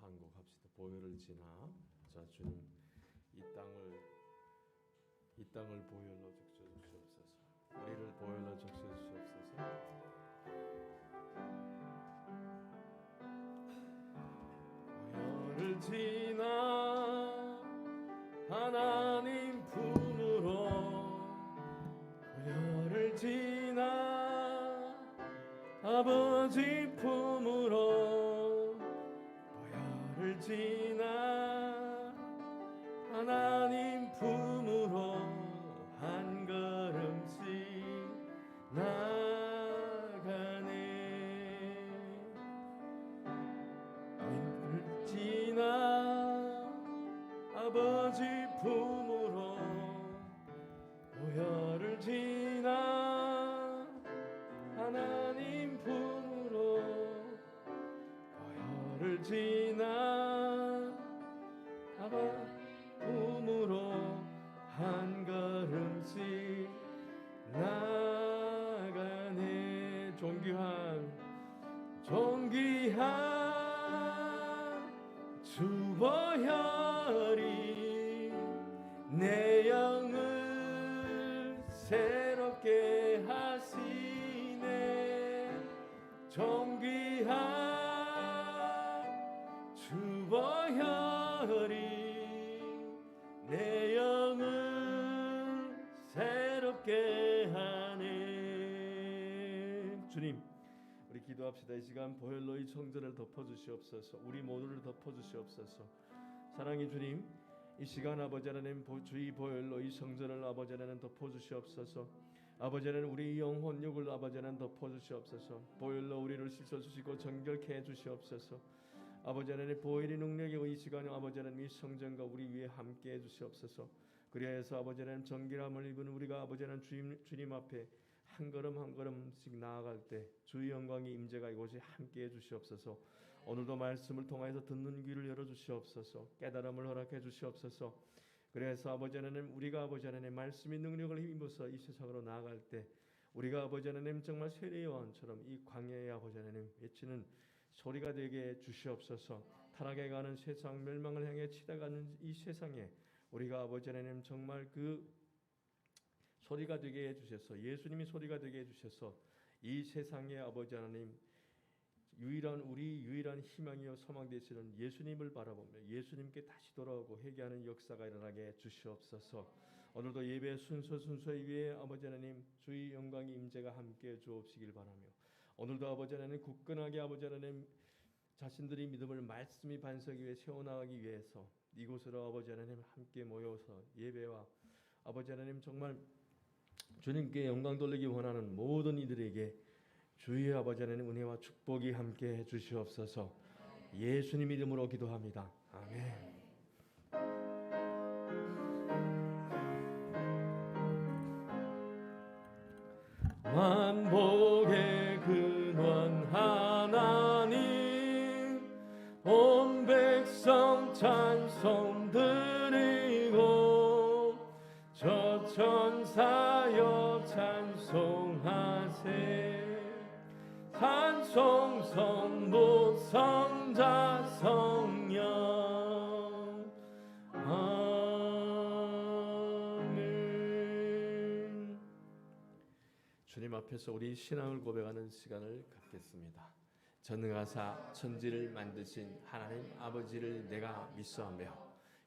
한 곡 합시다. 보혈을 지나. 자, 주님 이 땅을 보혈로 적셔 주시옵소서. 우리를 보혈로 적셔 주시옵소서. 보혈을 지나 하나님 품으로, 보혈을 지나 아버지 품으로, 보혈을 지나 하나님 품으로 한 걸음씩 나가네. 보혈을 지나 아버지 품으로, 보혈을 지나 하나님 품으로, 보혈을 지나 아버지 품으로 한 걸음씩 나가네. 존귀한 주 보혈이 내 영을 새롭게 하시네. 존귀한 주 보혈이 내 영을 새롭게 하네. 주님, 우리 기도합시다. 이 시간 보혈로 이 성전을 덮어주시옵소서. 우리 모두를 덮어주시옵소서. 사랑의 주님, 이 시간 아버지 하나님 주의 보혈로 이 성전을 아버지 하나님 덮어주시옵소서. 아버지 하나님 우리 영혼 육을 아버지 하나님 덮어주시옵소서. 보혈로 우리를 씻어주시고 정결케 해주시옵소서. 아버지 하나님 보혈의 능력이 이 시간에 아버지 하나님 이 성전과 우리 위에 함께 해주시옵소서. 그리하여서 아버지 하나님 정결함을 입은 우리가 아버지 하나님 주님 앞에 한 걸음 한 걸음씩 나아갈 때 주의 영광의 임재가 이곳에 함께 해주시옵소서. 오늘도 말씀을 통하여서 듣는 귀를 열어주시옵소서. 깨달음을 허락해 주시옵소서. 그래서 아버지 하나님 우리가 아버지 하나님 말씀의 능력을 힘입어서 이 세상으로 나아갈 때 우리가 아버지 하나님 정말 세례 요한처럼 이 광야의 아버지 하나님 외치는 소리가 되게 주시옵소서. 타락해 가는 세상, 멸망을 향해 치닫아가는 이 세상에 우리가 아버지 하나님 정말 그 소리가 되게 해주셔서, 예수님이 소리가 되게 해주셔서 이 세상에 아버지 하나님 우리 유일한 희망이요 소망 되시는 예수님을 바라보며 예수님께 다시 돌아오고 회개하는 역사가 일어나게 주시옵소서. 오늘도 예배 순서의 위에 아버지 하나님 주의 영광의 임재가 함께 주옵시길 바라며, 오늘도 아버지 하나님 굳건하게 아버지 하나님 자신들이 믿음을 말씀이 반석 위에 세워나가기 위해서 이곳으로 아버지 하나님 함께 모여서 예배와 아버지 하나님 정말 주님께 영광 돌리기 원하는 모든 이들에게 주의 아버지 하나님 은혜와 축복이 함께 해주시옵소서. 예수님 이름으로 기도합니다. 아멘. 만복의 근원 하나님, 온 백성 찬송 드리고 저 천사여 찬송하세. 찬송 성부 성자 성령 아멘. 주님 앞에서 우리 신앙을 고백하는 시간을 갖겠습니다. 전능하사 천지를 만드신 하나님 아버지를 내가 믿사오며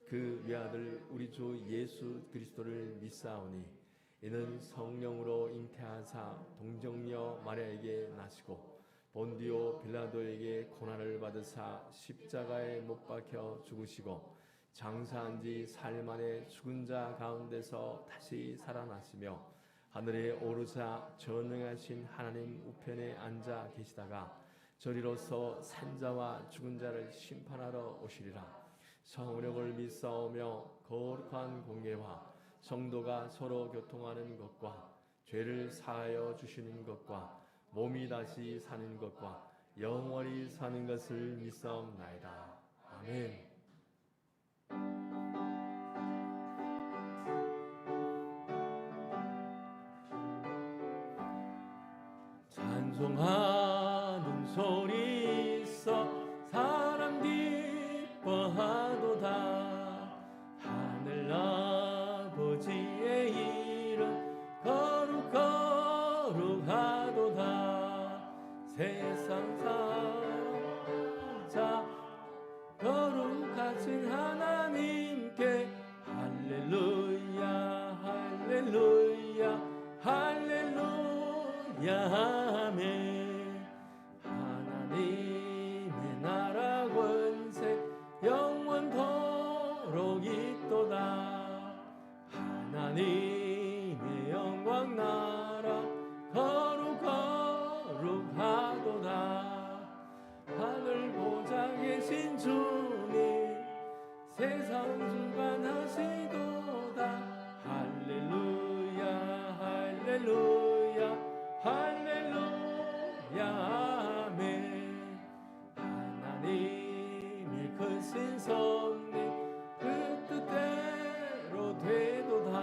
그 외아들 우리 주 예수 그리스도를 믿사오니 이는 성령으로 잉태하사 동정녀 마리아에게 나시고 본디오 빌라도에게 고난을 받으사 십자가에 못 박혀 죽으시고 장사한 지 사흘 만에 죽은 자 가운데서 다시 살아나시며 하늘에 오르사 전능하신 하나님 우편에 앉아 계시다가 저리로서 산자와 죽은 자를 심판하러 오시리라. 성령을 믿사오며 거룩한 공예와 성도가 서로 교통하는 것과 죄를 사하여 주시는 것과 몸이 다시 사는 것과 영원히 사는 것을 믿사옵나이다. 아멘. 찬송하는 소리 있어 사람들이 세상 살자 거룩하신 하나님께 할렐루야 할렐루야 할렐루야 아멘. 하나님의 나라 권세 영원토록 있도다. 하나님의 영광 나라 거룩하도다. 하늘 보좌 계신 주님 세상 주관하시도다. 할렐루야 할렐루야 할렐루야 아멘. 하나님이 크신 섭리 그 뜻대로 되도다.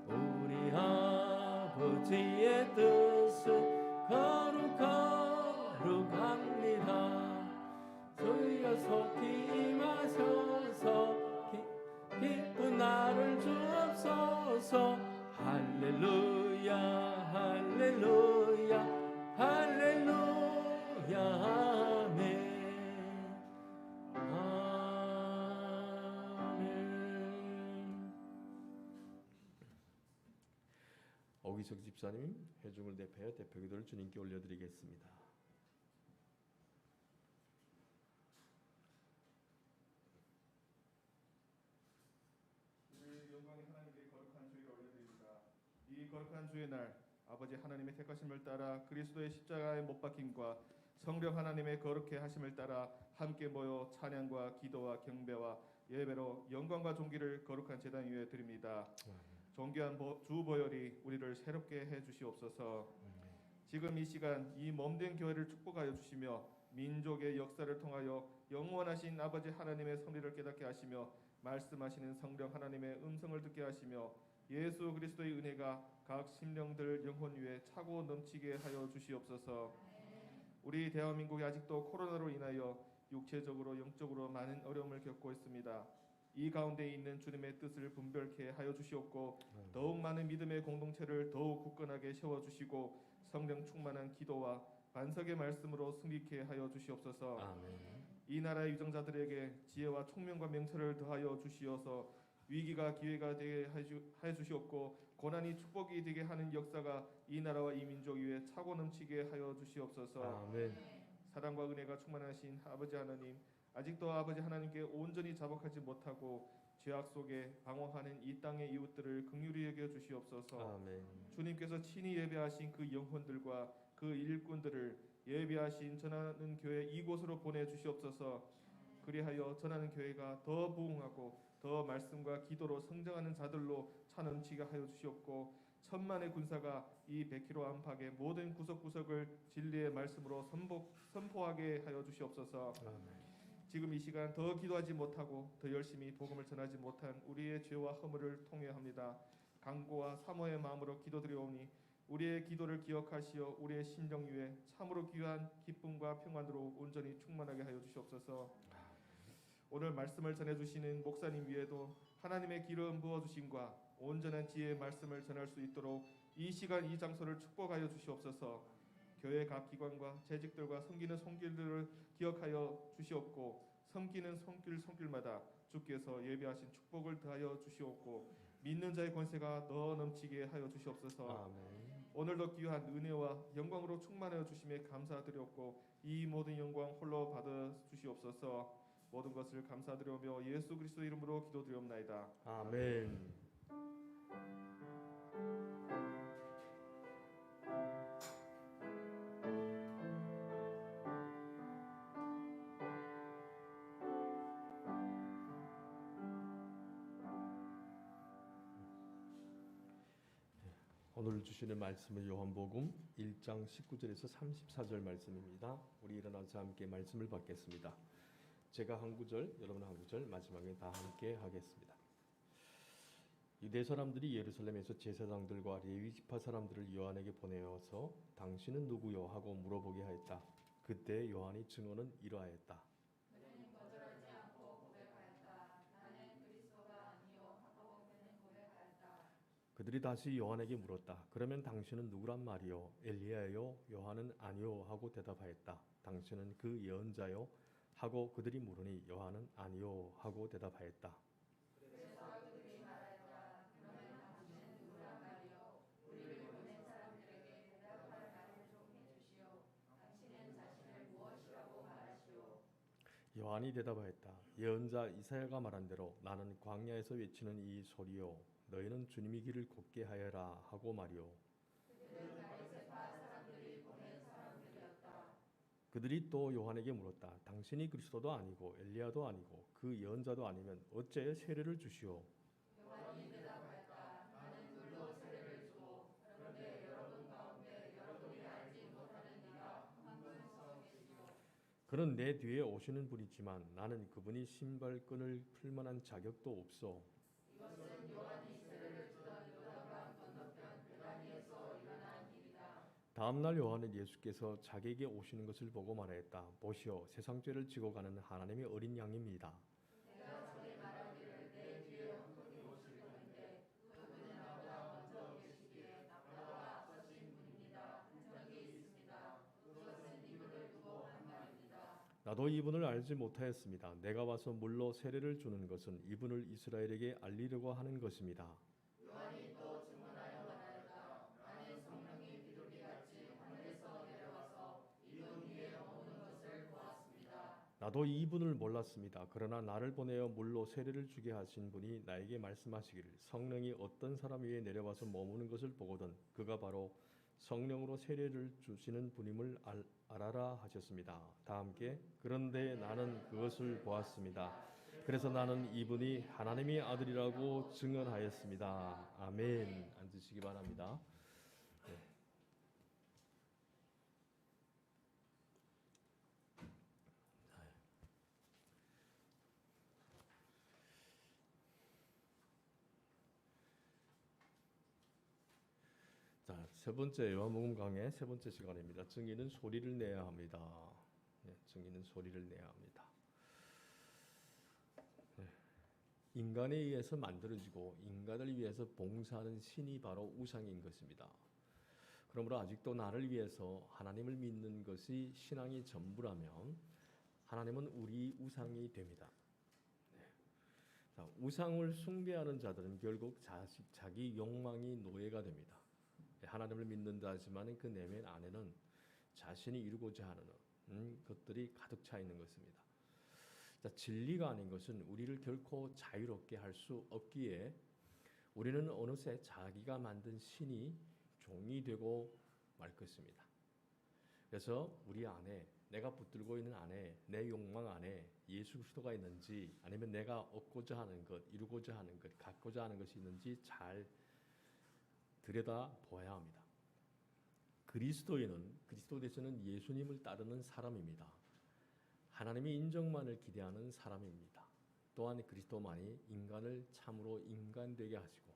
우리 아버지의 뜻은 거룩합니다. 저희가 속히 임하셔서 기쁜 나를 주옵소서. 할렐루야 할렐루야 할렐루야 아멘. 아멘. 오기석 집사님 회중을 대표하여 대표기도를 주님께 올려드리겠습니다. 영광의 하나님께 거룩한 주의를 올려드립니다. 이 거룩한 주의 날 아버지 하나님의 택하심을 따라 그리스도의 십자가에 못 박힘과 성령 하나님의 거룩해 하심을 따라 함께 모여 찬양과 기도와 경배와 예배로 영광과 존귀를 거룩한 제단 위에 드립니다. 존귀한 주 보혈이 우리를 새롭게 해 주시옵소서. 지금 이 시간 이 몸된 교회를 축복하여 주시며 민족의 역사를 통하여 영원하신 아버지 하나님의 섭리를 깨닫게 하시며 말씀하시는 성령 하나님의 음성을 듣게 하시며 예수 그리스도의 은혜가 각 심령들 영혼 위에 차고 넘치게 하여 주시옵소서. 우리 대한민국이 아직도 코로나로 인하여 육체적으로 영적으로 많은 어려움을 겪고 있습니다. 이 가운데 있는 주님의 뜻을 분별케 하여 주시옵고 더욱 많은 믿음의 공동체를 더욱 굳건하게 세워주시고 성령 충만한 기도와 반석의 말씀으로 승리케 하여 주시옵소서. 아멘. 이 나라의 유정자들에게 지혜와 총명과 명철을 더하여 주시어서 위기가 기회가 되게 해 주시옵고 고난이 축복이 되게 하는 역사가 이 나라와 이 민족 위에 차고 넘치게 하여 주시옵소서. 아멘. 사랑과 은혜가 충만하신 아버지 하나님, 아직도 아버지 하나님께 온전히 자복하지 못하고 죄악 속에 방황하는 이 땅의 이웃들을 긍휼히 여겨 주시옵소서. 아멘. 주님께서 친히 예배하신 그 영혼들과 그 일꾼들을 예배하신 전하는 교회 이곳으로 보내 주시옵소서. 그리하여 전하는 교회가 더 부흥하고 더 말씀과 기도로 성장하는 자들로 차 넘치게 하여 주시옵고 천만의 군사가 이 100km 안팎의 모든 구석구석을 진리의 말씀으로 선포하게 하여 주시옵소서. 아멘. 지금 이 시간 더 기도하지 못하고 더 열심히 복음을 전하지 못한 우리의 죄와 허물을 통회합니다. 간구와 사모의 마음으로 기도드리오니 우리의 기도를 기억하시어 우리의 심령 위에 참으로 귀한 기쁨과 평안으로 온전히 충만하게 하여 주시옵소서. 오늘 말씀을 전해주시는 목사님 위에도 하나님의 기름 부어주심과 온전한 지혜의 말씀을 전할 수 있도록 이 시간 이 장소를 축복하여 주시옵소서. 교회 각 기관과 재직들과 섬기는 손길들을 기억하여 주시옵고 섬기는 손길마다 주께서 예배하신 축복을 더하여 주시옵고 믿는 자의 권세가 더 넘치게 하여 주시옵소서. 아멘. 오늘도 귀한 은혜와 영광으로 충만하여 주심에 감사드렸고 이 모든 영광 홀로 받아 주시옵소서. 모든 것을 감사드리며 예수 그리스도 이름으로 기도드리옵나이다. 아멘. 오늘 주시는 말씀은 요한복음 1장 19절에서 34절 말씀입니다. 우리 일어나서 함께 말씀을 받겠습니다. 제가 한 구절, 여러분 한 구절, 마지막에 다 함께 하겠습니다. 유대 사람들이 예루살렘에서 제사장들과 레위 지파 사람들을 요한에게 보내어서 당신은 누구요? 하고 물어보게 하였다. 그때 요한이 증언은 이러하였다. 그는 거절하지 않고 고백하였다. 나는 그리스도가 아니요 하고 그는 고백하였다. 그들이 다시 요한에게 물었다. 그러면 당신은 누구란 말이요? 엘리야요? 요한은 아니요 하고 대답하였다. 당신은 그 예언자요? 하고 그들이 물으니 요한은 아니요 하고 대답하였다. 요한이 대답하였다. 예언자 이사야가 말한 대로 나는 광야에서 외치는 이 소리요 너희는 주님이 길을 곱게 하여라 하고 말이요. 그들이 또 요한에게 물었다. 당신이 그리스도도 아니고 엘리야도 아니고 그 예언자도 아니면 어째 세례를 주시오? 그는 내 뒤에 오시는 분이지만 나는 그분이 신발끈을 풀 만한 자격도 없어. 다음 날 요한은 예수께서 자기에게 오시는 것을 보고 말하였다. 보시오, 세상 죄를 지고 가는 하나님의 어린 양입니다. 나도 이분을 알지 못하였습니다. 내가 와서 물로 세례를 주는 것은 이분을 이스라엘에게 알리려고 하는 것입니다. 나도 이분을 몰랐습니다. 그러나 나를 보내어 물로 세례를 주게 하신 분이 나에게 말씀하시기를 성령이 어떤 사람 위에 내려와서 머무는 것을 보거든 그가 바로 성령으로 세례를 주시는 분임을 알아라 하셨습니다. 다 함께 그런데 나는 그것을 보았습니다. 그래서 나는 이분이 하나님의 아들이라고 증언하였습니다. 아멘. 앉으시기 바랍니다. 자, 세 번째 요한복음 강의 세 번째 시간입니다. 증인은 소리를 내야 합니다. 증인은 소리를 내야 합니다. 인간에 의해서 만들어지고 인간을 위해서 봉사하는 신이 바로 우상인 것입니다. 그러므로 아직도 나를 위해서 하나님을 믿는 것이 신앙의 전부라면 하나님은 우리 우상이 됩니다. 자, 우상을 숭배하는 자들은 결국 자기 욕망이 노예가 됩니다. 하나님을 믿는다 하지만 그 내면 안에는 자신이 이루고자 하는 것들이 가득 차 있는 것입니다. 자, 진리가 아닌 것은 우리를 결코 자유롭게 할 수 없기에 우리는 어느새 자기가 만든 신이 종이 되고 말 것입니다. 그래서 우리 안에 내가 붙들고 있는 안에 내 욕망 안에 예수 그리스도가 있는지 아니면 내가 얻고자 하는 것, 이루고자 하는 것, 갖고자 하는 것이 있는지 잘 들여다 보아야 합니다. 그리스도인은 그리스도 대신은 예수님을 따르는 사람입니다. 하나님의 인정만을 기대하는 사람입니다. 또한 그리스도만이 인간을 참으로 인간 되게 하시고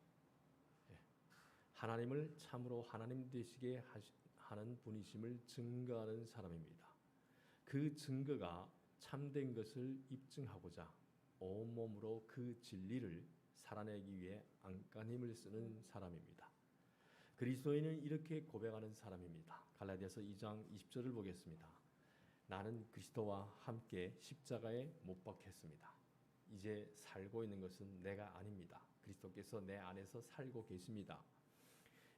하나님을 참으로 하나님 되시게 하는 분이심을 증거하는 사람입니다. 그 증거가 참된 것을 입증하고자 온몸으로 그 진리를 살아내기 위해 안간힘을 쓰는 사람입니다. 그리스도인은 이렇게 고백하는 사람입니다. 갈라디아서 2장 20절을 보겠습니다. 나는 그리스도와 함께 십자가에 못 박혔습니다. 이제 살고 있는 것은 내가 아닙니다. 그리스도께서 내 안에서 살고 계십니다.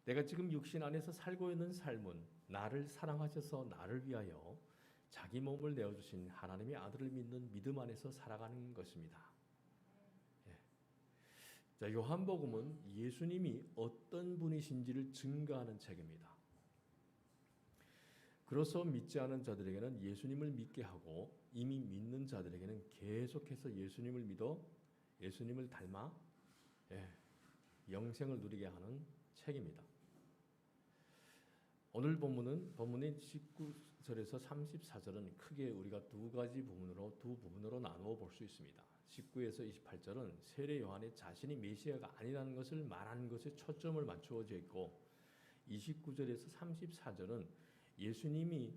내가 지금 육신 안에서 살고 있는 삶은 나를 사랑하셔서 나를 위하여 자기 몸을 내어주신 하나님의 아들을 믿는 믿음 안에서 살아가는 것입니다. 자, 요한복음은 예수님이 어떤 분이신지를 증거하는 책입니다. 그래서 믿지 않은 자들에게는 예수님을 믿게 하고 이미 믿는 자들에게는 계속해서 예수님을 믿어 예수님을 닮아 영생을 누리게 하는 책입니다. 오늘 본문의 19절에서 34절은 크게 우리가 두 부분으로 나누어 볼 수 있습니다. 19에서 28절은 세례 요한이 자신이 메시아가 아니라는 것을 말하는 것에 초점을 맞추어져 있고 29절에서 34절은 예수님이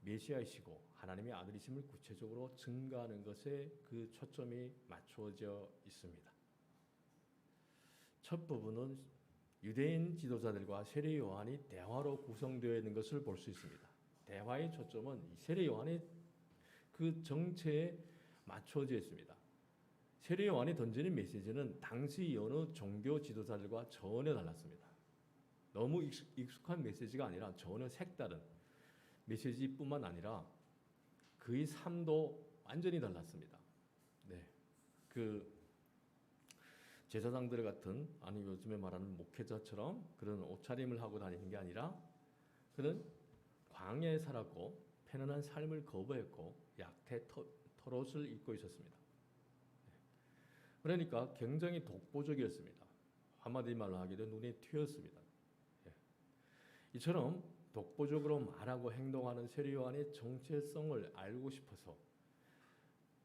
메시아이시고 하나님의 아들이심을 구체적으로 증거하는 것에 그 초점이 맞추어져 있습니다. 첫 부분은 유대인 지도자들과 세례 요한이 대화로 구성되어 있는 것을 볼 수 있습니다. 대화의 초점은 이 세례 요한의 그 정체에 맞춰져 있습니다. 세례 요한이 던지는 메시지는 당시 어느 종교 지도자들과 전혀 달랐습니다. 너무 익숙한 메시지가 아니라 전혀 색다른 메시지뿐만 아니라 그의 삶도 완전히 달랐습니다. 네, 그 제사장들 같은, 아니 요즘에 말하는 목회자처럼 그런 옷차림을 하고 다니는 게 아니라 그는 광야에 살았고 편안한 삶을 거부했고 약태 털옷을 입고 있었습니다. 그러니까 굉장히 독보적이었습니다. 한마디 말로 하기도 눈에 튀었습니다. 이처럼 독보적으로 말하고 행동하는 세례 요한의 정체성을 알고 싶어서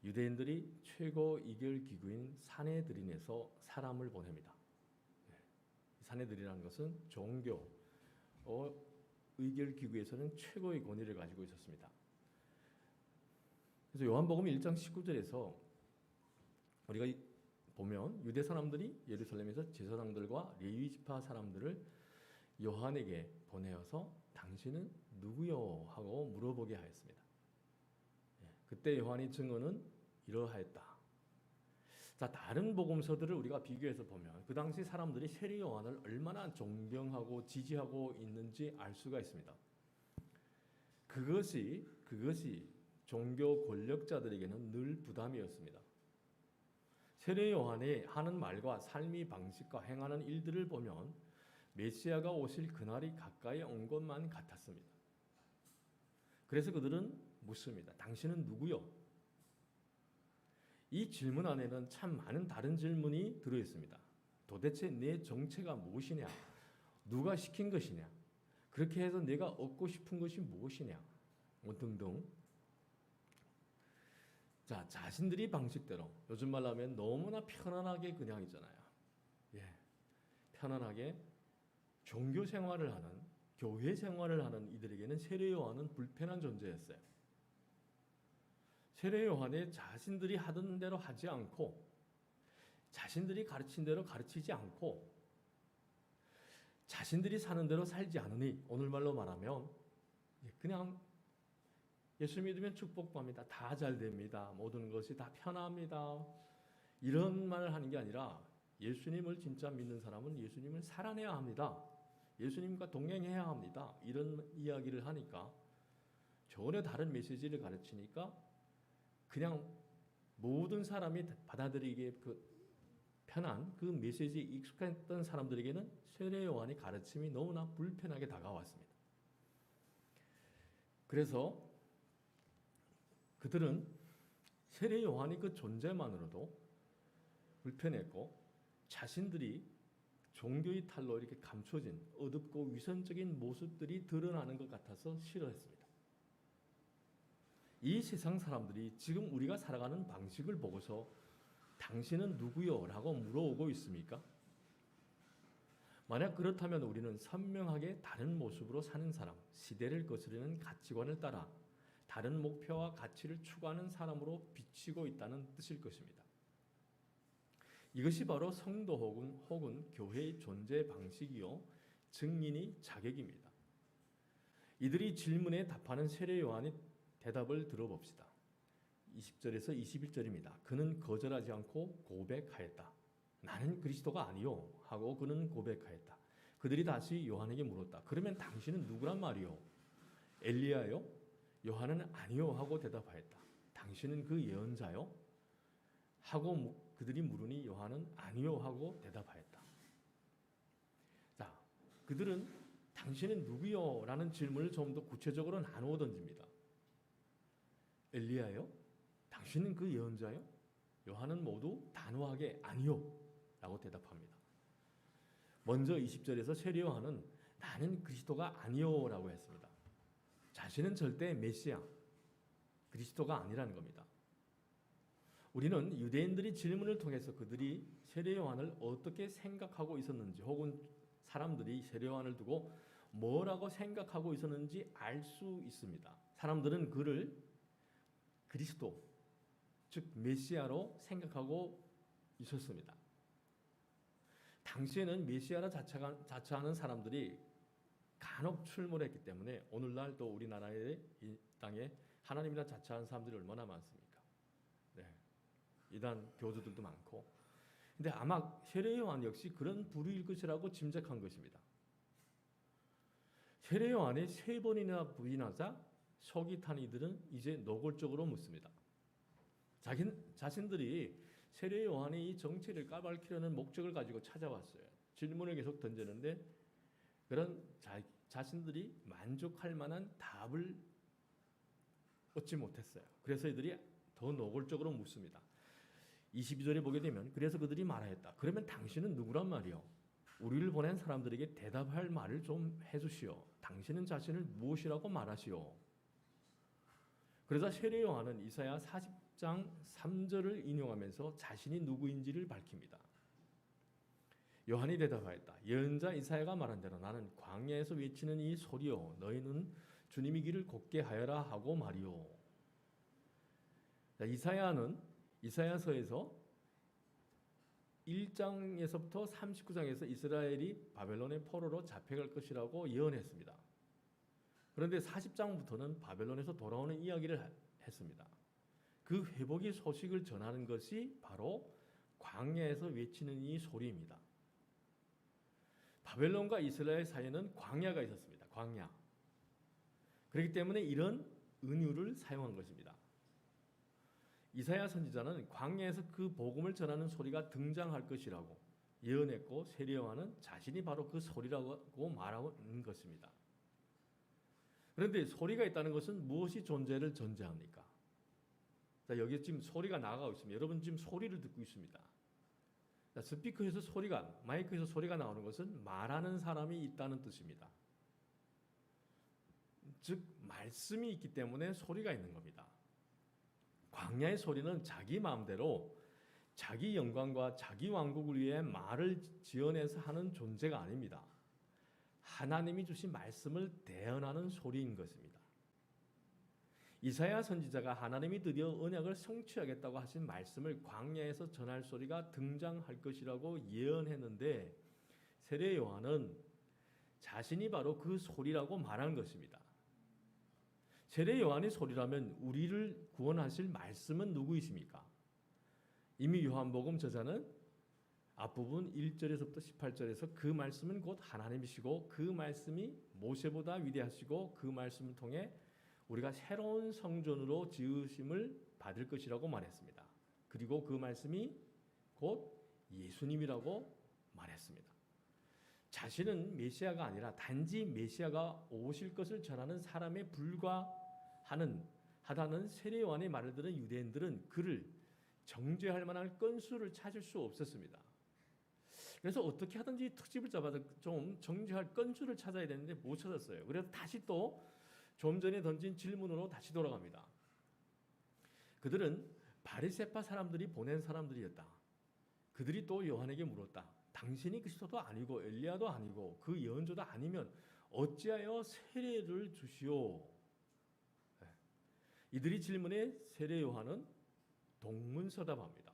유대인들이 최고 이결 기구인 산헤드린에서 사람을 보냅니다. 산헤드린이라는 것은 종교 의결 기구에서는 최고의 권위를 가지고 있었습니다. 그래서 요한복음 1장 19절에서 우리가 보면 유대 사람들이 예루살렘에서 제사장들과 레위 지파 사람들을 요한에게 보내어서 당신은 누구요? 하고 물어보게 하였습니다. 그때 요한의 증언은 이러하였다. 자, 다른 복음서들을 우리가 비교해서 보면 그 당시 사람들이 세례 요한을 얼마나 존경하고 지지하고 있는지 알 수가 있습니다. 그것이 종교 권력자들에게는 늘 부담이었습니다. 세례 요한이 하는 말과 삶의 방식과 행하는 일들을 보면 메시아가 오실 그날이 가까이 온 것만 같았습니다. 그래서 그들은 묻습니다. 당신은 누구요? 이 질문 안에는 참 많은 다른 질문이 들어있습니다. 도대체 내 정체가 무엇이냐? 누가 시킨 것이냐? 그렇게 해서 내가 얻고 싶은 것이 무엇이냐? 등등. 자, 자신들이 방식대로, 요즘 말로 하면 너무나 편안하게 그냥 있잖아요. 편안하게 종교 생활을 하는, 교회 생활을 하는 이들에게는 세례 요한은 불편한 존재였어요. 세례 요한이 자신들이 하던 대로 하지 않고 자신들이 가르친 대로 가르치지 않고 자신들이 사는 대로 살지 않으니 오늘 말로 말하면 그냥 예수 믿으면 축복받습니다. 다 잘 됩니다. 모든 것이 다 편합니다. 이런 말을 하는 게 아니라 예수님을 진짜 믿는 사람은 예수님을 살아내야 합니다. 예수님과 동행해야 합니다. 이런 이야기를 하니까 전혀 다른 메시지를 가르치니까 그냥 모든 사람이 받아들이기에 편한 그 메시지에 익숙했던 사람들에게는 세례 요한의 가르침이 너무나 불편하게 다가왔습니다. 그래서 그들은 세례 요한이 그 존재만으로도 불편했고 자신들이 종교의 탈로 이렇게 감춰진 어둡고 위선적인 모습들이 드러나는 것 같아서 싫어했습니다. 이 세상 사람들이 지금 우리가 살아가는 방식을 보고서 당신은 누구요? 라고 물어오고 있습니까? 만약 그렇다면 우리는 선명하게 다른 모습으로 사는 사람, 시대를 거스르는 가치관을 따라 다른 목표와 가치를 추구하는 사람으로 비치고 있다는 뜻일 것입니다. 이것이 바로 성도 혹은 교회의 존재 방식이요 증인이 자격입니다. 이들이 질문에 답하는 세례 요한의 대답을 들어봅시다. 20절에서 21절입니다. 그는 거절하지 않고 고백하였다. 나는 그리스도가 아니요 하고 그는 고백하였다. 그들이 다시 요한에게 물었다. 그러면 당신은 누구란 말이요? 엘리야요? 요한은 아니요 하고 대답하였다. 당신은 그 예언자요? 하고 그들이 물으니 요한은 아니요 하고 대답하였다. 자, 그들은 당신은 누구요? 라는 질문을 좀 더 구체적으로 나누어 던집니다. 엘리야요? 당신은 그 예언자요? 요한은 모두 단호하게 아니요 라고 대답합니다. 먼저 20절에서 세례 요한은 나는 그리스도가 아니요 라고 했습니다. 자신은 절대 메시아, 그리스도가 아니라는 겁니다. 우리는 유대인들이 질문을 통해서 그들이 세례 요한을 어떻게 생각하고 있었는지 혹은 사람들이 세례 요한을 두고 뭐라고 생각하고 있었는지 알 수 있습니다. 사람들은 그를 그리스도, 즉 메시아로 생각하고 있었습니다. 당시에는 메시아라 자처하는 사람들이 간혹 출몰했기 때문에 오늘날 또 우리나라의 이 땅에 하나님이라 자처하는 사람들이 얼마나 많습니까? 네. 이단 교주들도 많고. 근데 아마 세례 요한 역시 그런 부류일 것이라고 짐작한 것입니다. 세례 요한이 3번이나 부인하자 속이 탄 이들은 이제 노골적으로 묻습니다. 자신들이 세례 요한이 이 정체를 까발키려는 목적을 가지고 찾아왔어요. 질문을 계속 던지는데 그런 자신들이 만족할 만한 답을 얻지 못했어요. 그래서 이들이 더 노골적으로 묻습니다. 22절에 보게 되면 그래서 그들이 말하였다. 그러면 당신은 누구란 말이요? 우리를 보낸 사람들에게 대답할 말을 좀 해주시오. 당신은 자신을 무엇이라고 말하시오? 그러자 세례 요한은 이사야 40장 3절을 인용하면서 자신이 누구인지를 밝힙니다. 요한이 대답하였다. 예언자 이사야가 말한 대로 나는 광야에서 외치는 이 소리요 너희는 주님이 길을 곧게 하여라 하고 말이요. 이사야는 이사야서에서 1장에서부터 39장에서 이스라엘이 바벨론의 포로로 잡혀갈 것이라고 예언했습니다. 그런데 40장부터는 바벨론에서 돌아오는 이야기를 했습니다. 그 회복의 소식을 전하는 것이 바로 광야에서 외치는 이 소리입니다. 바벨론과 이스라엘 사이에는 광야가 있었습니다. 광야. 그렇기 때문에 이런 은유를 사용한 것입니다. 이사야 선지자는 광야에서 그 복음을 전하는 소리가 등장할 것이라고 예언했고 세례 요한은 자신이 바로 그 소리라고 말하는 것입니다. 그런데 소리가 있다는 것은 무엇이 존재를 전제합니까? 자, 여기 지금 소리가 나가고 있습니다. 여러분 지금 소리를 듣고 있습니다. 자, 스피커에서 소리가, 마이크에서 소리가 나오는 것은 말하는 사람이 있다는 뜻입니다. 즉 말씀이 있기 때문에 소리가 있는 겁니다. 광야의 소리는 자기 마음대로 자기 영광과 자기 왕국을 위해 말을 지어내서 하는 존재가 아닙니다. 하나님이 주신 말씀을 대언하는 소리인 것입니다. 이사야 선지자가 하나님이 드디어 언약을 성취하겠다고 하신 말씀을 광야에서 전할 소리가 등장할 것이라고 예언했는데 세례 요한은 자신이 바로 그 소리라고 말한 것입니다. 세례 요한의 소리라면 우리를 구원하실 말씀은 누구이십니까? 이미 요한복음 저자는 앞부분 1절에서부터 18절에서 그 말씀은 곧 하나님이시고 그 말씀이 모세보다 위대하시고 그 말씀을 통해 우리가 새로운 성전으로 지으심을 받을 것이라고 말했습니다. 그리고 그 말씀이 곧 예수님이라고 말했습니다. 자신은 메시아가 아니라 단지 메시아가 오실 것을 전하는 사람에 불과하다는 세례 요한의 말을 들은 유대인들은 그를 정죄할 만한 건수를 찾을 수 없었습니다. 그래서 어떻게 하든지 특집을 잡아서 좀 정죄할 건수를 찾아야 되는데 못 찾았어요. 그래서 다시 또 좀 전에 던진 질문으로 다시 돌아갑니다. 그들은 바리새파 사람들이 보낸 사람들이었다. 그들이 또 요한에게 물었다. 당신이 그리스도도 아니고 엘리야도 아니고 그 예언자도 아니면 어찌하여 세례를 주시오? 이들이 질문에 세례 요한은 동문서답합니다.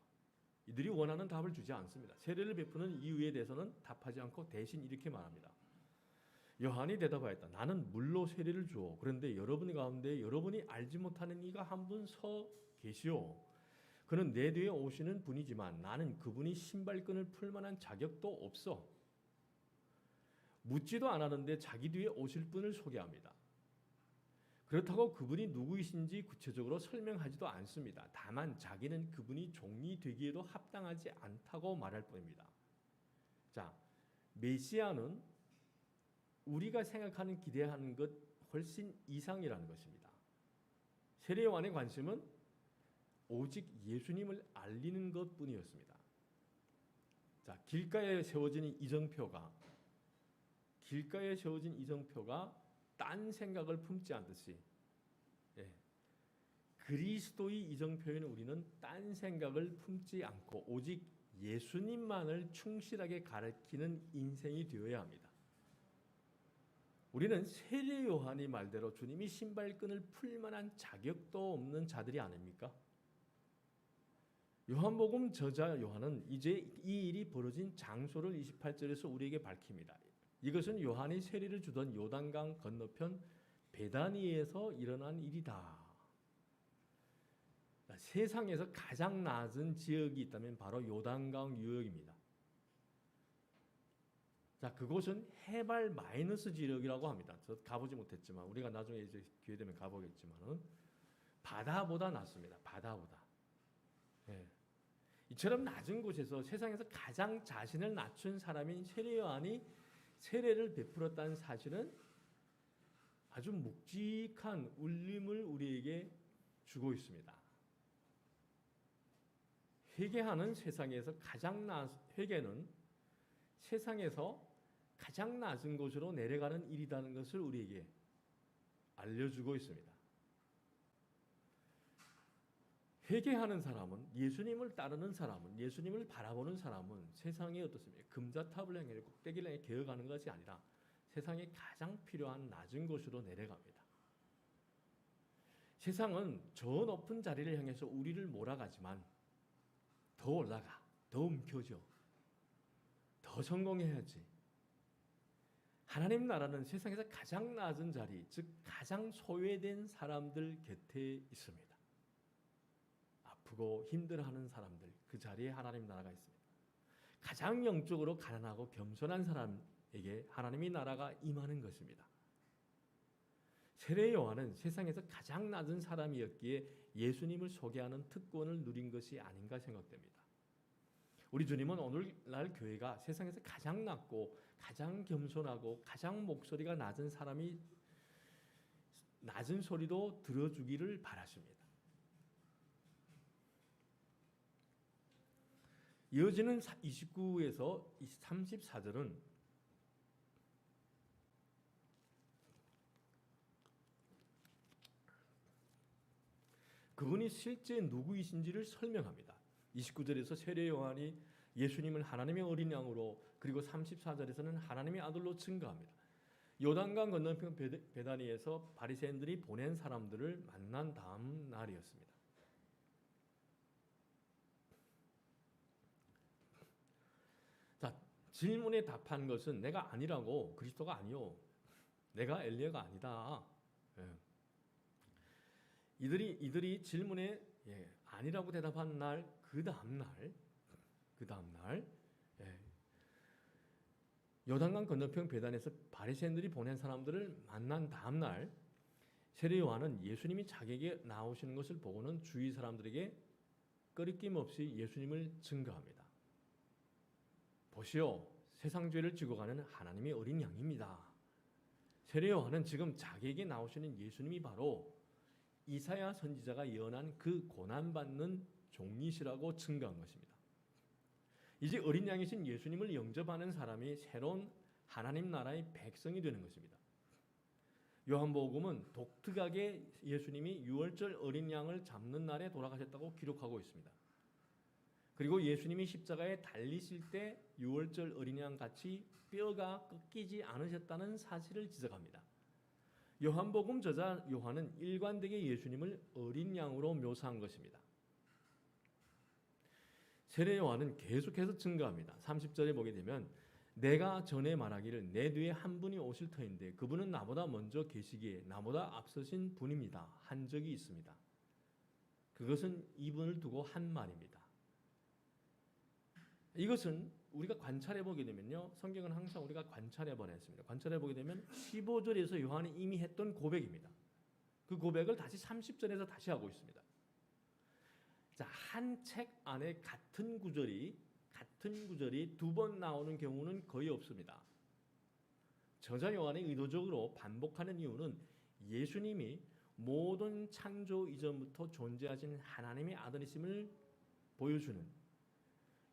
이들이 원하는 답을 주지 않습니다. 세례를 베푸는 이유에 대해서는 답하지 않고 대신 이렇게 말합니다. 요한이 대답하였다. 나는 물로 세례를 주오. 그런데 여러분 가운데 여러분이 알지 못하는 이가 한 분 서 계시오. 그는 내 뒤에 오시는 분이지만 나는 그분이 신발끈을 풀 만한 자격도 없어. 묻지도 않았는데 자기 뒤에 오실 분을 소개합니다. 그렇다고 그분이 누구이신지 구체적으로 설명하지도 않습니다. 다만 자기는 그분이 종이 되기에도 합당하지 않다고 말할 뿐입니다. 자, 메시아는 우리가 생각하는 기대하는 것 훨씬 이상이라는 것입니다. 세례 요한의 관심은 오직 예수님을 알리는 것뿐이었습니다. 자, 길가에 세워진 이정표가 딴 생각을 품지 않듯이 그리스도의 이정표에는 우리는 딴 생각을 품지 않고 오직 예수님만을 충실하게 가르치는 인생이 되어야 합니다. 우리는 세례 요한이 말대로 주님이 신발끈을 풀 만한 자격도 없는 자들이 아닙니까? 요한복음 저자 요한은 이제 이 일이 벌어진 장소를 28절에서 우리에게 밝힙니다. 이것은 요한이 세례를 주던 요단강 건너편 베다니에서 일어난 일이다. 세상에서 가장 낮은 지역이 있다면 바로 요단강 유역입니다. 자, 그곳은 해발 마이너스 지역이라고 합니다. 저 가보지 못했지만 우리가 나중에 이제 기회 되면 가보겠지만은 바다보다 낮습니다. 바다보다. 예. 이처럼 낮은 곳에서 세상에서 가장 자신을 낮춘 사람인 세례 요한이 세례를 베풀었다는 사실은 아주 묵직한 울림을 우리에게 주고 있습니다. 회개는 세상에서 가장 낮은 곳으로 내려가는 일이라는 것을 우리에게 알려주고 있습니다. 회개하는 사람은, 예수님을 따르는 사람은, 예수님을 바라보는 사람은 세상에 어떻습니까? 금자탑을 향해 꼭대기를 향해 기어가는 것이 아니라 세상에 가장 필요한 낮은 곳으로 내려갑니다. 세상은 저 높은 자리를 향해서 우리를 몰아가지만 더 올라가, 더 움켜쥐어, 더 성공해야지. 하나님 나라는 세상에서 가장 낮은 자리, 즉 가장 소외된 사람들 곁에 있습니다. 아프고 힘들어하는 사람들, 그 자리에 하나님 나라가 있습니다. 가장 영적으로 가난하고 겸손한 사람에게 하나님의 나라가 임하는 것입니다. 세례 요한은 세상에서 가장 낮은 사람이었기에 예수님을 소개하는 특권을 누린 것이 아닌가 생각됩니다. 우리 주님은 오늘날 교회가 세상에서 가장 낮고 가장 겸손하고 가장 목소리가 낮은 사람이 낮은 소리도 들어주기를 바라십니다. 이어지는 29에서 34절은 그분이 실제 누구이신지를 설명합니다. 29절에서 세례 요한이 예수님을 하나님의 어린 양으로, 그리고 34절에서는 하나님의 아들로 증거합니다. 요단강 건너편 베다니에서 바리새인들이 보낸 사람들을 만난 다음 날이었습니다. 자, 질문에 답한 것은 내가 아니라고, 그리스도가 아니요, 내가 엘리야가 아니다. 예. 이들이 질문에 아니라고 대답한 날, 그 다음 날 요단강 건너편 베단에서 바리새인들이 보낸 사람들을 만난 다음 날 세례 요한은 예수님이 자기에게 나오시는 것을 보고는 주위 사람들에게 꺼리낌 없이 예수님을 증거합니다. 보시오, 세상 죄를 지고 가는 하나님의 어린 양입니다. 세례 요한은 지금 자기에게 나오시는 예수님이 바로 이사야 선지자가 예언한 그 고난받는 종이시라고 증거한 것입니다. 이제 어린 양이신 예수님을 영접하는 사람이 새로운 하나님 나라의 백성이 되는 것입니다. 요한복음은 독특하게 예수님이 유월절 어린 양을 잡는 날에 돌아가셨다고 기록하고 있습니다. 그리고 예수님이 십자가에 달리실 때 유월절 어린 양 같이 뼈가 꺾이지 않으셨다는 사실을 지적합니다. 요한복음 저자 요한은 일관되게 예수님을 어린 양으로 묘사한 것입니다. 세례 요한은 계속해서 증거합니다. 30절에 보게 되면 내가 전에 말하기를 내 뒤에 한 분이 오실 터인데 그분은 나보다 먼저 계시기에 나보다 앞서신 분입니다. 한 적이 있습니다. 그것은 이분을 두고 한 말입니다. 이것은 우리가 관찰해 보게 되면요, 성경은 항상 우리가 관찰해 보라 했습니다. 관찰해 보게 되면 15절에서 요한이 이미 했던 고백입니다. 그 고백을 다시 30절에서 다시 하고 있습니다. 자, 한 책 안에 같은 구절이 두 번 나오는 경우는 거의 없습니다. 저자 요한이 의도적으로 반복하는 이유는 예수님이 모든 창조 이전부터 존재하신 하나님의 아들이심을 보여주는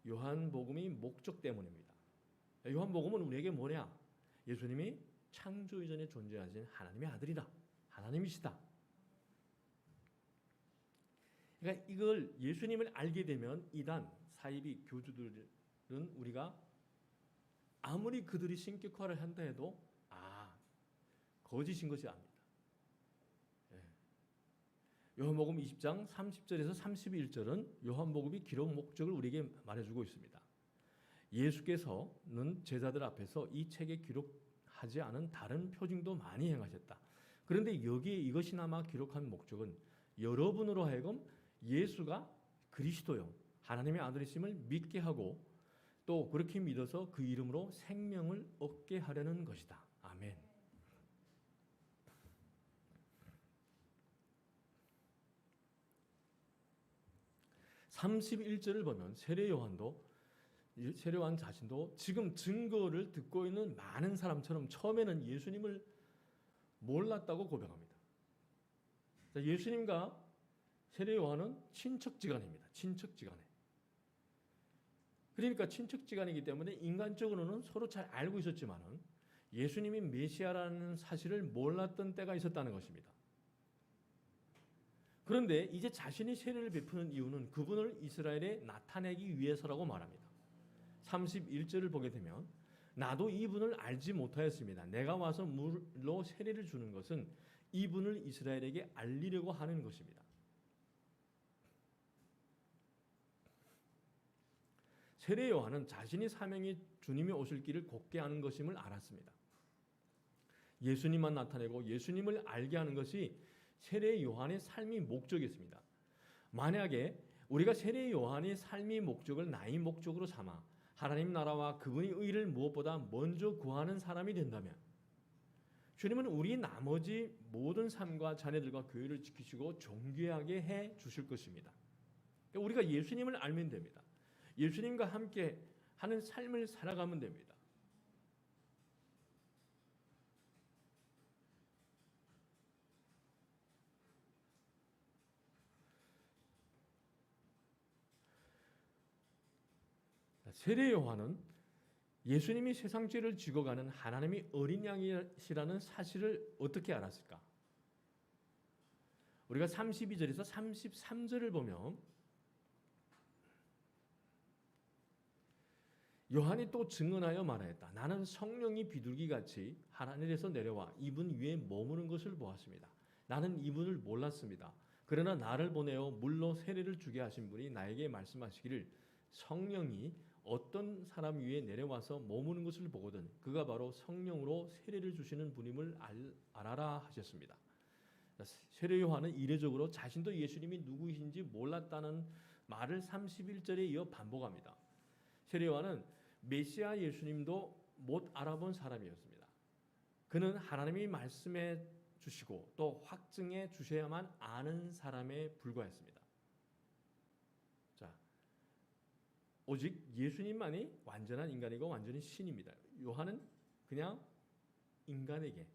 요한복음의 목적 때문입니다. 요한복음은 우리에게 뭐냐? 예수님이 창조 이전에 존재하신 하나님의 아들이다. 하나님이시다. 그러니까 이걸 예수님을 알게 되면 이단, 사이비, 교주들은 우리가 아무리 그들이 신격화를 한다 해도 거짓인 것이 압니다. 요한복음 20장 30절에서 31절은 요한복음이 기록 목적을 우리에게 말해주고 있습니다. 예수께서는 제자들 앞에서 이 책에 기록하지 않은 다른 표징도 많이 행하셨다. 그런데 여기에 이것이나마 기록한 목적은 여러분으로 하여금 예수가 그리스도요 하나님의 아들이심을 믿게 하고 또 그렇게 믿어서 그 이름으로 생명을 얻게 하려는 것이다. 아멘. (31절을) 보면 세례 요한 자신도 지금 증거를 듣고 있는 많은 사람처럼 처음에는 예수님을 몰랐다고 고백합니다. 예수님과 세례 요한은 친척지간입니다. 친척지간에. 그러니까 친척지간이기 때문에 인간적으로는 서로 잘 알고 있었지만은 예수님이 메시아라는 사실을 몰랐던 때가 있었다는 것입니다. 그런데 이제 자신이 세례를 베푸는 이유는 그분을 이스라엘에 나타내기 위해서라고 말합니다. 31절을 보게 되면 나도 이분을 알지 못하였습니다. 내가 와서 물로 세례를 주는 것은 이분을 이스라엘에게 알리려고 하는 것입니다. 세례 요한은 자신의 사명이 주님이 오실 길을 곱게 하는 것임을 알았습니다. 예수님만 나타내고 예수님을 알게 하는 것이 세례 요한의 삶의 목적이었습니다. 만약에 우리가 세례 요한의 삶의 목적을 나의 목적으로 삼아 하나님 나라와 그분의 의를 무엇보다 먼저 구하는 사람이 된다면 주님은 우리 나머지 모든 삶과 자녀들과 교회를 지키시고 존귀하게 해 주실 것입니다. 우리가 예수님을 알면 됩니다. 예수님과 함께 하는 삶을 살아가면 됩니다. 세례 요한은 예수님이 세상 죄를 지고 가는 하나님의 어린 양이시라는 사실을 어떻게 알았을까? 우리가 32절에서 33절을 보면 요한이 또 증언하여 말하였다. 나는 성령이 비둘기같이 하늘에서 내려와 이분 위에 머무는 것을 보았습니다. 나는 이분을 몰랐습니다. 그러나 나를 보내어 물로 세례를 주게 하신 분이 나에게 말씀하시기를 성령이 어떤 사람 위에 내려와서 머무는 것을 보거든 그가 바로 성령으로 세례를 주시는 분임을 알아라 하셨습니다. 세례 요한은 이례적으로 자신도 예수님이 누구이신지 몰랐다는 말을 31절에 이어 반복합니다. 세례 요한은 메시아 예수님도 못 알아본 사람이었습니다. 그는 하나님이 말씀해 주시고 또 확증해 주셔야만 아는 사람에 불과했습니다. 자, 오직 예수님만이 완전한 인간이고 완전히 신입니다. 요한은 그냥 인간에게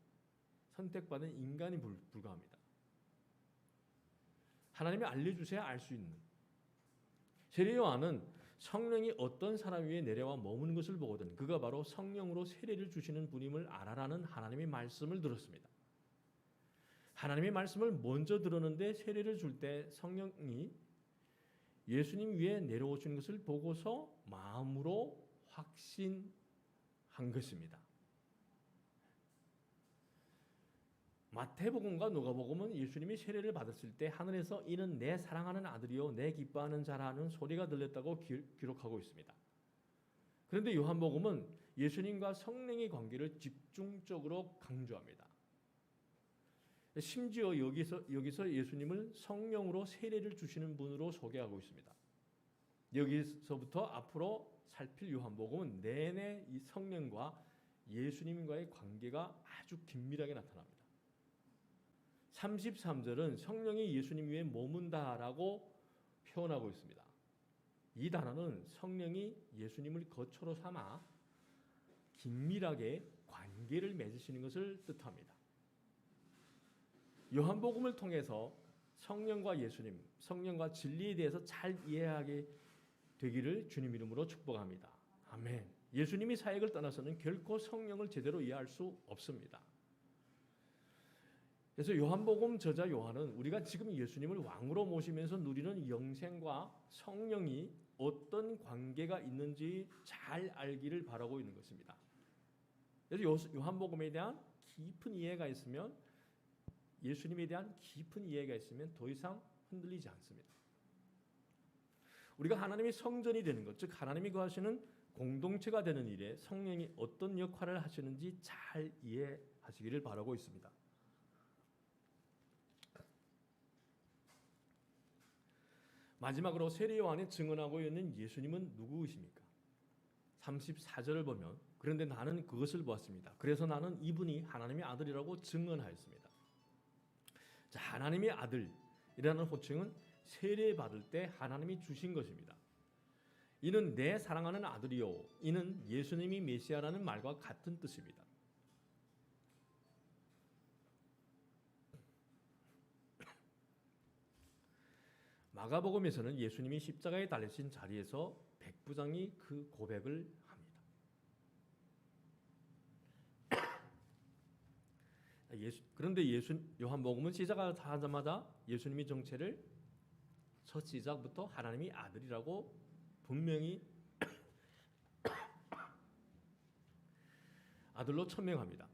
선택받은 인간이 불과합니다. 하나님이 알려주셔야 알 수 있는. 세례 요한은 성령이 어떤 사람 위에 내려와 머무는 것을 보거든 그가 바로 성령으로 세례를 주시는 분임을 알아라는 하나님의 말씀을 들었습니다. 하나님의 말씀을 먼저 들었는데 세례를 줄 때 성령이 예수님 위에 내려오시는 것을 보고서 마음으로 확신한 것입니다. 마태복음과 누가복음은 예수님이 세례를 받았을 때 하늘에서 이는 내 사랑하는 아들이요 내 기뻐하는 자라는 소리가 들렸다고 기록하고 있습니다. 그런데 요한복음은 예수님과 성령의 관계를 집중적으로 강조합니다. 심지어 여기서 예수님을 성령으로 세례를 주시는 분으로 소개하고 있습니다. 여기서부터 앞으로 살필 요한복음은 내내 이 성령과 예수님과의 관계가 아주 긴밀하게 나타납니다. 33절은 성령이 예수님 위에 머문다라고 표현하고 있습니다. 이 단어는 성령이 예수님을 거처로 삼아 긴밀하게 관계를 맺으시는 것을 뜻합니다. 요한복음을 통해서 성령과 예수님, 성령과 진리에 대해서 잘 이해하게 되기를 주님 이름으로 축복합니다. 아멘. 예수님이 사역을 떠나서는 결코 성령을 제대로 이해할 수 없습니다. 그래서 요한복음 저자 요한은 우리가 지금 예수님을 왕으로 모시면서 누리는 영생과 성령이 어떤 관계가 있는지 잘 알기를 바라고 있는 것입니다. 그래서 요한복음에 대한 깊은 이해가 있으면 예수님에 대한 깊은 이해가 있으면 더 이상 흔들리지 않습니다. 우리가 하나님의 성전이 되는 것, 즉 하나님이 거하시는 공동체가 되는 일에 성령이 어떤 역할을 하시는지 잘 이해하시기를 바라고 있습니다. 마지막으로 세례 요한이 증언하고 있는 예수님은 누구이십니까? 34절을 보면 그런데 나는 그것을 보았습니다. 그래서 나는 이분이 하나님의 아들이라고 증언하였습니다. 자, 하나님의 아들이라는 호칭은 세례 받을 때 하나님이 주신 것입니다. 이는 내 사랑하는 아들이요, 이는 예수님이 메시아라는 말과 같은 뜻입니다. 마가복음에서는 예수님이 십자가에 달리신 자리에서 백부장이 그 고백을 합니다. 그런데 요한복음은 시작하자마자 예수님이 정체를 첫 시작부터 하나님이 아들이라고 분명히 아들로 천명합니다.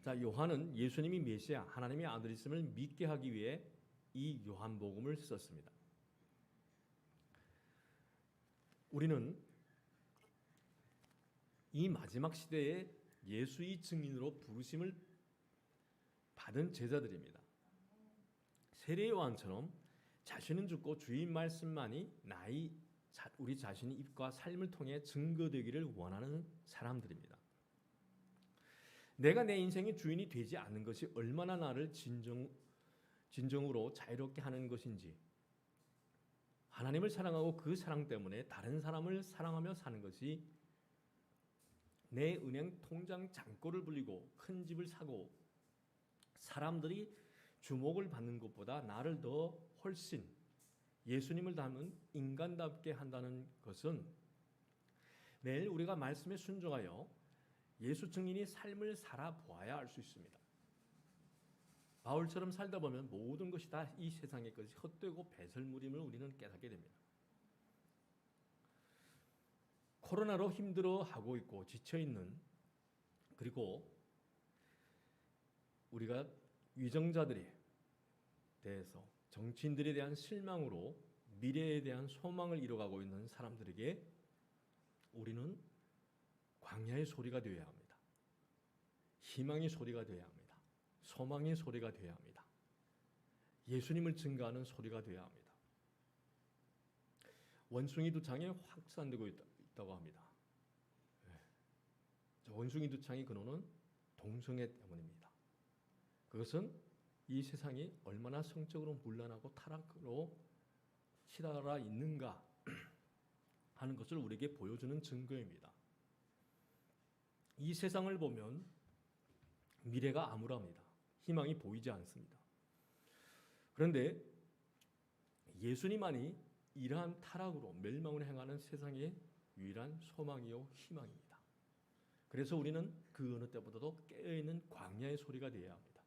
자, 요한은 예수님이 메시아, 하나님의 아들이심을 믿게 하기 위해 이 요한복음을 썼습니다. 우리는 이 마지막 시대에 예수의 증인으로 부르심을 받은 제자들입니다. 세례 요한처럼 자신은 죽고 주인 말씀만이 우리 자신의 입과 삶을 통해 증거되기를 원하는 사람들입니다. 내가 내 인생의 주인이 되지 않는 것이 얼마나 나를 진정으로 자유롭게 하는 것인지, 하나님을 사랑하고 그 사랑 때문에 다른 사람을 사랑하며 사는 것이 내 은행 통장 잔고를 불리고 큰 집을 사고 사람들이 주목을 받는 것보다 나를 더 훨씬 예수님을 닮은 인간답게 한다는 것은 매일 우리가 말씀에 순종하여 예수 증인의 삶을 살아보아야 알 수 있습니다. 바울처럼 살다 보면 모든 것이 다 이 세상의 것이 헛되고 배설물임을 우리는 깨닫게 됩니다. 코로나로 힘들어하고 있고 지쳐있는, 그리고 우리가 위정자들에 대해서 정치인들에 대한 실망으로 미래에 대한 소망을 잃어가고 있는 사람들에게 우리는 광야의 소리가 되어야 합니다. 희망의 소리가 되어야 합니다. 소망의 소리가 되어야 합니다. 예수님을 증거하는 소리가 되어야 합니다. 원숭이 두창에 확산되고 있다고 합니다. 원숭이 두창의 근원은 동성애 때문입니다. 그것은 이 세상이 얼마나 성적으로 문란하고 타락으로 치달아 있는가 하는 것을 우리에게 보여주는 증거입니다. 이 세상을 보면 미래가 암울합니다. 희망이 보이지 않습니다. 그런데 예수님만이 이러한 타락으로 멸망을 행하는 세상의 유일한 소망이요 희망입니다. 그래서 우리는 그 어느 때보다도 깨어있는 광야의 소리가 되어야 합니다.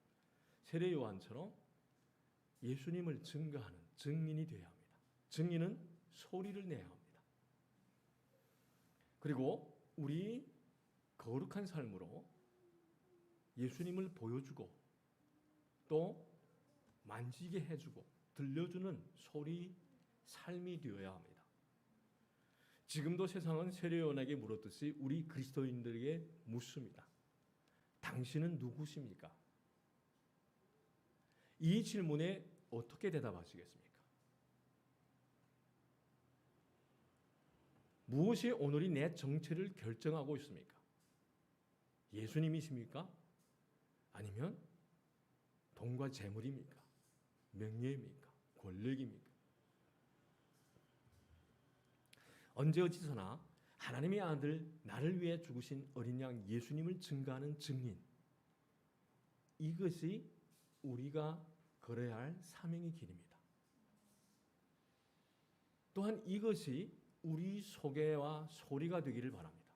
세례 요한처럼 예수님을 증거하는 증인이 되어야 합니다. 증인은 소리를 내야 합니다. 그리고 우리 거룩한 삶으로 예수님을 보여주고 또 만지게 해주고 들려주는 소리 삶이 되어야 합니다. 지금도 세상은 세례 요한에게 물었듯이 우리 그리스도인들에게 묻습니다. 당신은 누구십니까? 이 질문에 어떻게 대답하시겠습니까? 무엇이 오늘이 내 정체를 결정하고 있습니까? 예수님이십니까? 아니면 돈과 재물입니까? 명예입니까? 권력입니까? 언제 어디서나 하나님의 아들 나를 위해 죽으신 어린 양 예수님을 증거하는 증인, 이것이 우리가 걸어야 할 사명의 길입니다. 또한 이것이 우리 소개와 소리가 되기를 바랍니다.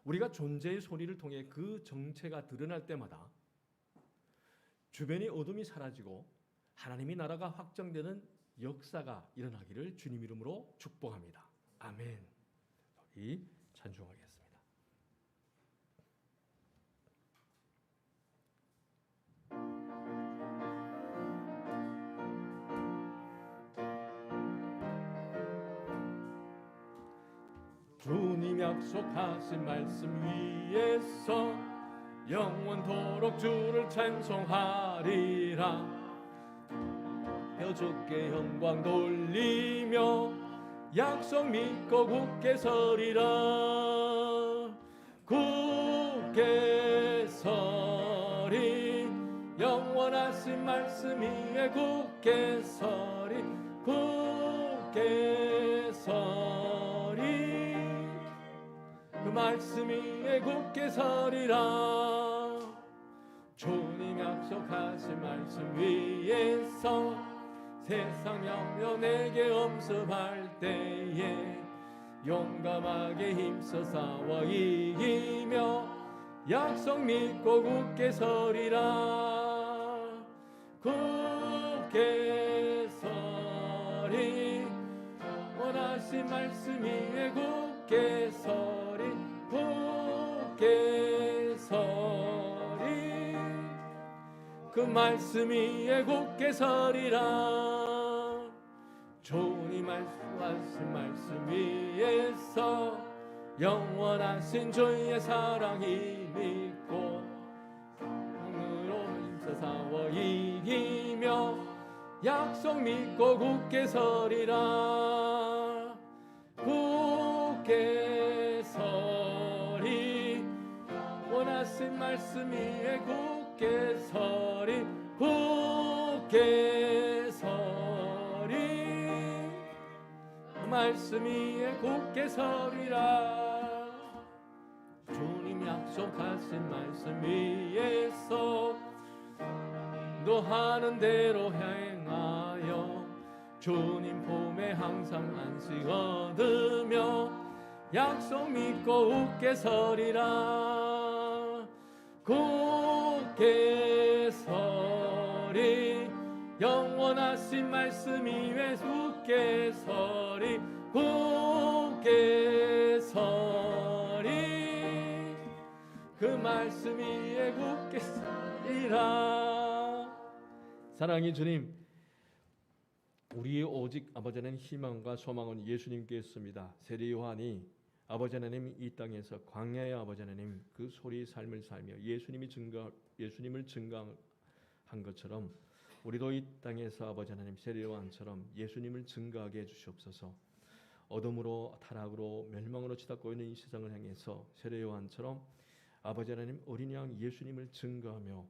우리가 존재의 소리를 통해 그 정체가 드러날 때마다 주변의 어둠이 사라지고 하나님의 나라가 확정되는 역사가 일어나기를 주님 이름으로 축복합니다. 아멘. 우리 찬송하겠습니다. 주님 약속하신 말씀 위에서 영원토록 주를 찬송하리라. 주께 영광 돌리며 약속 믿고 굳게 서리라. 굳게 서리 영원하신 말씀 위에 굳게 서리. 굳게 서리 그 말씀 위에 굳게 서리라. 주님 약속하신 말씀 위에서 세상 염려 내게 엄습할 때에 용감하게 힘써 싸워 이기며 약속 믿고 굳게 서리라. 굳게 서리 원하신 말씀 위에 굳게 서리. 굳게 서리 그 말씀 위에 굳게 서리라. 주님 말씀하신 말씀 위에서 영원하신 주의 사랑이 믿고 힘으로 힘써 싸워 이기며 약속 믿고 굳게 서리라. 굳게 서리 원하신 말씀 위에 굳게 서리. 굳게 서리 말씀 위에 굳게 서리라. 주님 약속하신 말씀 위에서 인도하는 대로 행하여 주님 품에 항상 안식 얻으며 약속 믿고 굳게 서리라. 굳게 서리 영원하신 말씀 위에 굳게 서리. 굳게 서리 그 말씀 위에 굳게 서리라. 사랑의 주님, 우리의 오직 아버지 하나님 희망과 소망은 예수님께 있습니다. 세례 요한이 아버지 하나님 이 땅에서 광야의 아버지 하나님 그 소리의 삶을 살며 예수님을 증거한 것처럼 우리도 이 땅에서 아버지 하나님 세례 요한처럼 예수님을 증거하게 해주시옵소서. 어둠으로 타락으로 멸망으로 치닫고 있는 이 세상을 향해서 세례 요한처럼 아버지 하나님 어린 양 예수님을 증거하며